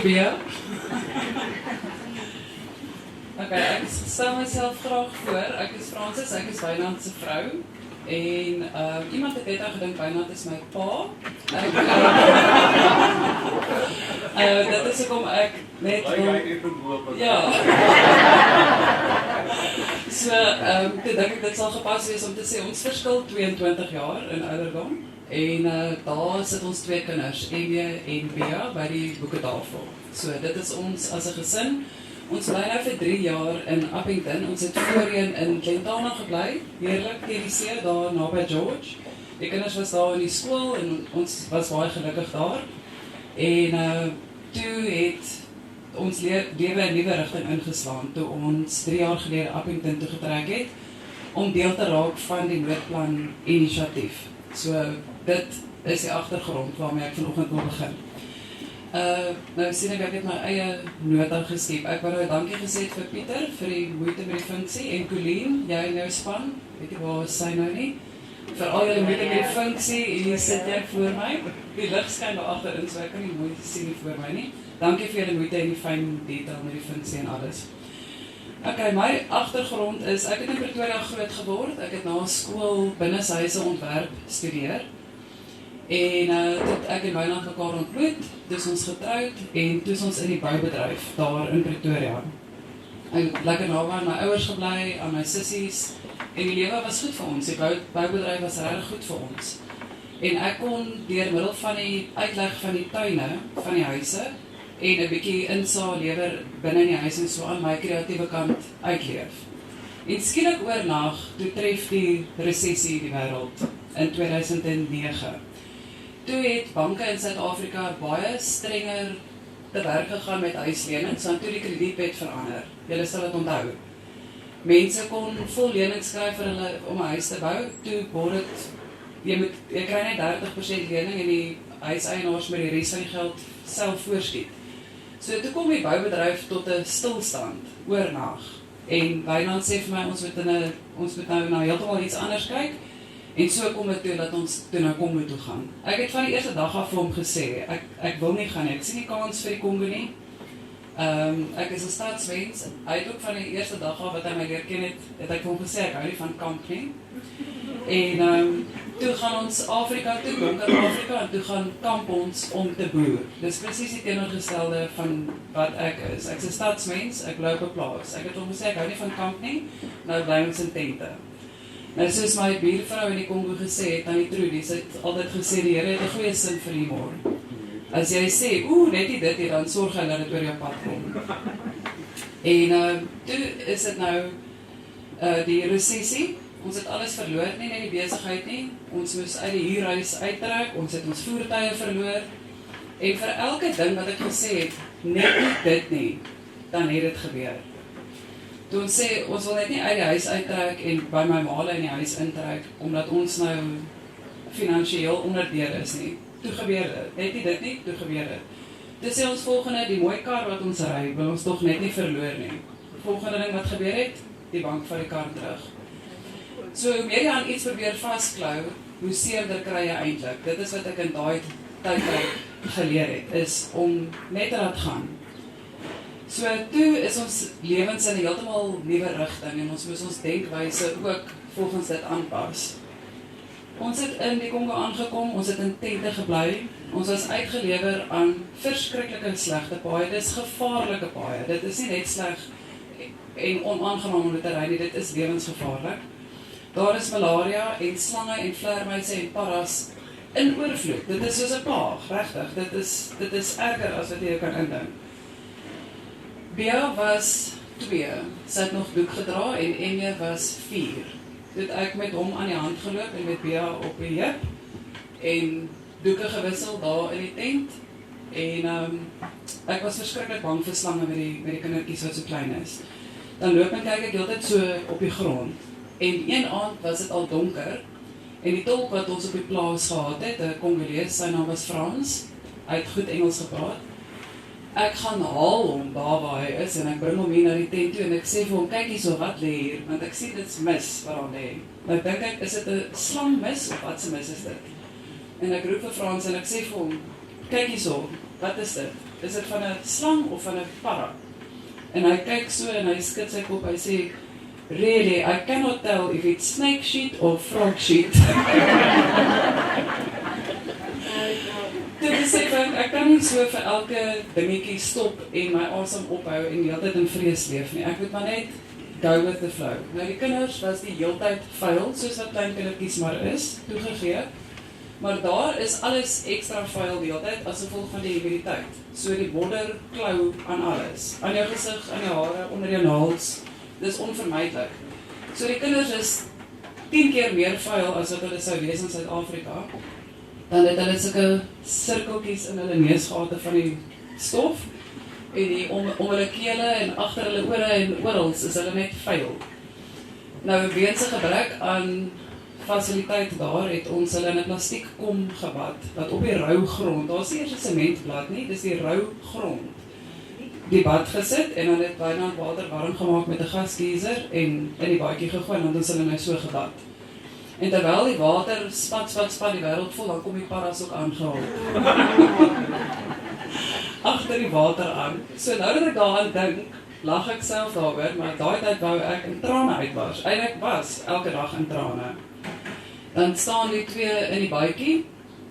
Ja. Okay, ek stel myself graag voor. Ek is Francis, ek is Wynand se vrou. En iemand het net al gedink Wynand is my pa. Dit is hoekom ek net ja. So, toe dink ek dit sal gepas wees om te sê ons verskil 22 jaar in ouderdom. En daar sit ons twee kinders, Emie en Bea, by die boeketafel. So, dit is ons as 'n gesin. Ons bly nou vir 3 jaar in Appington. Ons het voorheen in Glentana gebly, heerlik teen die see, daar naby George. Die kinders was daar in die skool en ons was baie gelukkig daar. En toe het ons lewe 'n nuwe rigting ingeslaan, toe ons 3 jaar gelede Appington toe getrek het, om deel te raak van die Noordplan inisiatief. So, dit is die agtergrond waarmee ek vanoggend wil begin. Nou sien ek het my eie nota geskep. Ek wou nou dankie gesê vir Pieter vir die moeite met die funksie en Colleen, jy en jou span, weet jy waar is sy nou nie? Vir al julle moeite met die funksie, hier sit jy voor my. Die lig skyn daar agterin, so ek kan nie mooi sien nie voor my nie. Dankie vir julle moeite en die fyn detail met die funksie en alles. Okay, my agtergrond is, ek het in Pretoria groot geword. Ek het na skool binneshuise ontwerp studeer. En toe ek en Wynand mekaar ontmoet, toe ons getroud en toe ons in die boubedryf daar in Pretoria. Ek lekker naby aan my ouers gebly, aan my sissies, en die lewe was goed vir ons. Die boubedryf was regtig goed vir ons. En ek kon deur middel van die uitleg van die tuine, van die huise, en 'n bietjie insaal-lewer binne in die huis en so aan my kreatiewe kant uitleef. En skielik oornag, toe tref die resessie die wêreld in 2009. Toe het banke in Suid-Afrika baie strenger te werk gegaan met huislenings, want toe die kredietwet verander. Julle sal dit onthou. Mense kon vol lenings skryf vir hulle om 'n huis te bou, toe word dit, jy kry net 30% lening en die huiseienaars met die res van die geld self voorskiet. So toe kom die boubedryf tot 'n stilstand oornag. En Wynand sê vir my ons moet nou heeltemal iets anders kyk. En so kom dit toe dat ons toe na Kongo toe gaan. Ek het van die eerste dag af vir hom gesê, ek wil nie gaan nie, ek sien nie kans vir die Kongo nie. Ek is 'n stadsmens. Hy het ook van die eerste dag af wat hy my leer ken het ek vir hom gesê, ek hou nie van kamp nie. En toe gaan ons Afrika toe, donker Afrika, en toe gaan kamp ons om te boer. Dis presies die teenoorgestelde van wat ek is. Ek's 'n stadsmens, ek bly op 'n plaas. Ek het hom gesê, ek hou nie van kamp nie, nou bly ons in tente. Nou soos my buurvrou in die Kongo gesê het, aan die Trudy, sy het altyd gesê, die Here het 'n goeie sin vir humor. As jy sê, net nie dit hier, dan sorg hy dat dit oor jou pad kom. En toe is dit nou die resessie. Ons het alles verloor, nie net die besigheid nie. Ons moes uit die huurhuis uittrek, ons het ons voertuie verloor. En vir elke ding wat ek gesê het, net nie dit nie, dan het dit gebeur. Toe ons sê, ons wil net nie uit die huis uittrek en by my maale in die huis intrek, omdat ons nou finansiëel onderdeel is nie. Toe gebeur dit, net nie dit nie, toe gebeur dit. Toe sê ons volgende, die mooi kar wat ons ry, wil ons toch net nie verloor nie. Volgende ding wat gebeur het, die bank van die kar terug. So, hoe meer jy aan iets probeer vastklou, hoe seerder kry jy eintlik. Dit is wat ek in daai tydperk geleer het, is om net te laat gaan. So, toe is ons lewens in 'n heeltemal nuwe rigting en ons moes ons denkwyse ook volgens dit aanpas. Ons het in die Kongo aangekom, ons het in tente gebly, ons was uitgelewer aan verskriklike slegte paaie, dit is gevaarlike paaie, dit is nie net sleg en onaangenaam om dit te ry nie, dit is lewensgevaarlik. Daar is malaria en slange en vleermuise en paras in oorvloed, dit is soos 'n plaag, regtig, dit is erger as wat jy kan indink. Bea was 2, sy het nog doek gedra en Emie was 4. Toe het ek met hom aan die hand geloop en met Bea op die heup en doeke gewissel daar in die tent. En ek was verskriklik bang vir slange met die kindertjies wat so klein is. Dan loop en kyk ek heeltyd so op die grond. En een aand was dit al donker en die tolk wat ons op die plaas gehad het, 'n Kongolees, sy naam was Frans, hy het goed Engels gepraat. Ek gaan haal hom daar waar hy is en ek bring hom hier na die tent toe en ek sê vir hom, kyk hierso, wat lê hier? Want ek sien dit's mis wat daar lê. Nou dink ek, is dit 'n slangmis of wat se mis is dit? En ek roep vir Frans en ek sê vir hom, kyk hierso, wat is dit? is dit van 'n slang of van 'n parra? En hy kyk so en hy skud sy kop, hy sê, really, I cannot tell if it's snake shit or frog shit. Toe besef ek kan nie so vir elke dingetjie stop en my asem ophou en die hele tyd in vrees leef nie. Ek moet maar net go with the flow. Nou die kinders was die heeltyd vuil, soos wat klein kindertjies maar is, toegegee. Maar daar is alles extra vuil die hele tyd as gevolg van die humiditeit. So die modder klou aan alles. Aan jou gesig, aan jou hare, onder jou naels. Dis onvermydelik. So die kinders is 10 keer meer vuil as wat hulle sou wees in Suid-Afrika. Dan het hulle sulke sirkeltjies in hulle neusgate van die stof en die om hulle kele en agter hulle ore en oral is hulle net vuil. Nou weens 'n gebrek aan fasiliteit daar het ons hulle in 'n plastiek kom gebad wat op die rou grond, daar's nie eers 'n sementblad nie, dis die rou grond. Die bad gesit en dan het byna water warm gemaak met 'n gasgeyser en in die badjie gegooi en dan het ons hulle nou so gebad. En terwyl die water spat die wêreld vol, dan kom die parras ook aangehaal. Agter die water aan. So nou dat ek daaraan dink, lag ek self daaroor, maar daai tyd wou ek in trane uitbars. Eintlik was elke dag in trane. Dan staan die twee in die baadjie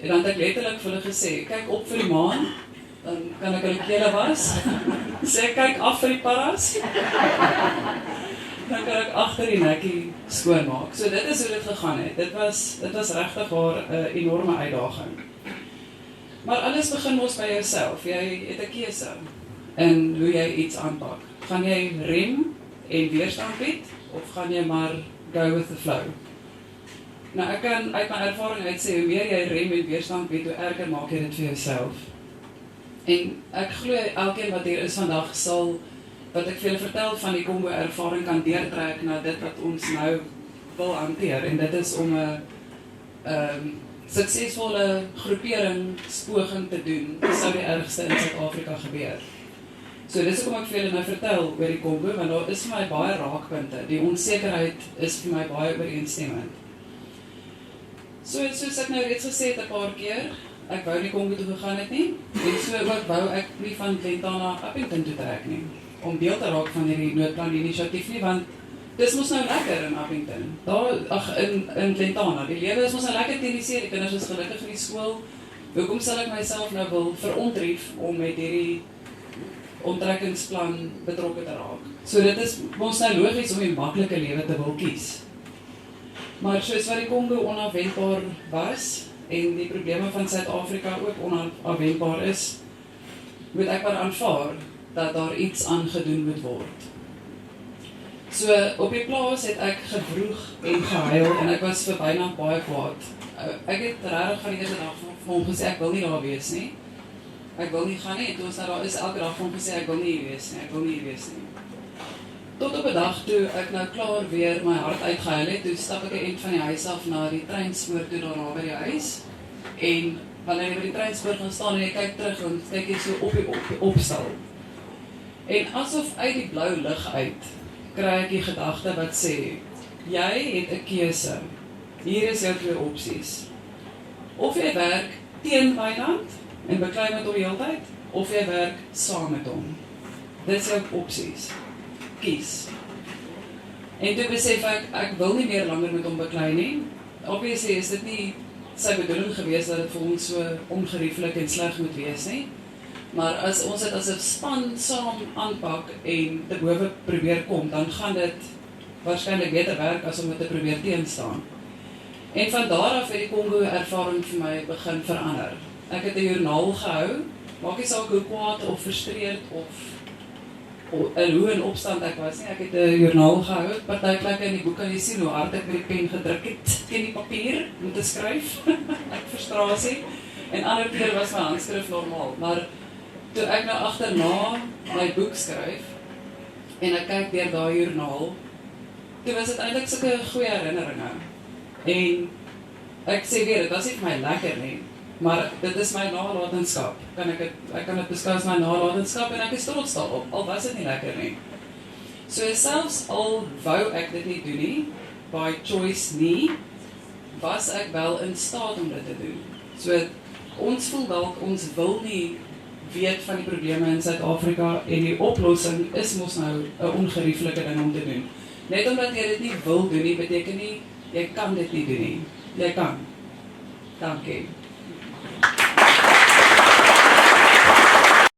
en dan het ek letterlik vir hulle gesê, kyk op vir die maan, dan kan ek hulle kele was. Sê kyk af vir die parras. Dan kan ek agter die nekkie skoonmaak. So dit is hoe dit gegaan het. Dit was regtig 'n enorme uitdaging. Maar alles begin mos by jouself. Jy het 'n keuse in hoe jy iets aanpak. Gaan jy rem en weerstand bied of gaan jy maar go with the flow? Nou ek kan uit my ervaring uit sê hoe meer jy rem en weerstand bied, hoe erger maak jy dit vir jouself. En ek glo elkeen wat hier is vandag sal wat ek vir julle vertel van die Kongo ervaring kan deurtrek na dit wat ons nou wil hanteer en dit is om 'n suksesvolle groeperingspoging te doen, sou die ergste in Suid-Afrika gebeur. So dis hoekom ek vir julle nou vertel oor die Kongo, want daar is vir my baie raakpunte. Die onsekerheid is vir my baie ooreenstemmend. Soos ek nou reeds gesê het 'n paar keer, ek wou nie Kongo toe gegaan het nie, en so ook wou ek nie van Lenta na Appington toe trek nie, om deel te raak van hierdie noodplan inisiatief nie, want dis mos nou lekker in Appington, in Lentana, die lewe is mos nou lekker teen die see, die kinders is gelukkig in die skool, hoekom sal ek myself nou wil verontrief om met hierdie onttrekkingsplan betrokke te raak? So dit is mos nou logies om die maklike lewe te wil kies. Maar soos wat die Kongo onafwendbaar was, en die probleme van Suid-Afrika ook onafwendbaar is, moet ek maar aanvaar dat daar iets aangedoen moet word. So op die plaas het ek gevroeg en gehuil en ek was vir byna baie kwaad. Ek het regtig van die eerste dag vir hom gesê ek wil nie daar wees nie. Ek wil nie gaan nie en toe ons daar is elke dag vir hom gesê ek wil nie hier wees nie, ek wil nie hier wees nie. Tot op 'n dag toe ek nou klaar weer my hart uitgehuil het, toe stap ek 'n end van die huis af na die treinspoor toe daar by die huis. En wanneer jy by die treinspoor gaan staan en jy kyk terug, dan kyk jy so op die opstal. En asof uit die blou lug uit, kry ek die gedagte wat sê, jy het 'n keuse. Hier is jou twee opsies. Of jy werk teen Wynand en beklei met hom die hele tyd, of jy werk saam met hom. Dit is jou opsies. Kies. En toe besef ek wil nie meer langer met hom beklei nie. Obviously is dit nie sy bedoeling gewees dat dit vir ons so ongerieflik en sleg moet wees nie. Maar as ons dit as 'n span saam aanpak en te bowe probeer kom, dan gaan dit waarskynlik beter werk as om dit te probeer teenstaan. En van daar af het die Kongo ervaring vir my begin verander. Ek het 'n joernaal gehou, maak nie saak hoe kwaad of frustreerd of hoe in opstand ek was nie. Ek het 'n joernaal gehou, partyplekke in die boek kan jy sien hoe hard ek met die pen gedruk het teen die papier om te skryf, uit frustrasie. En ander keer was my handskrif normaal, maar toe ek nou agterna my boek skryf en ek kyk deur daai joernaal, toe was dit eintlik sulke goeie herinneringe. En ek sê weer, dit was nie vir my lekker nie, maar dit is my nalatenskap. Ek kan dit beskou as my nalatenskap en ek is trots daarop, al was dit nie lekker nie. So selfs al wou ek dit nie doen nie, by choice nie, was ek wel in staat om dit te doen. So ons voel dalk ons wil nie weet van die probleme in Suid-Afrika en die oplossing is mos nou 'n ongerieflike ding om te doen. Net omdat jy dit nie wil doen nie, beteken nie jy kan dit nie doen nie. Jy kan. Dankie.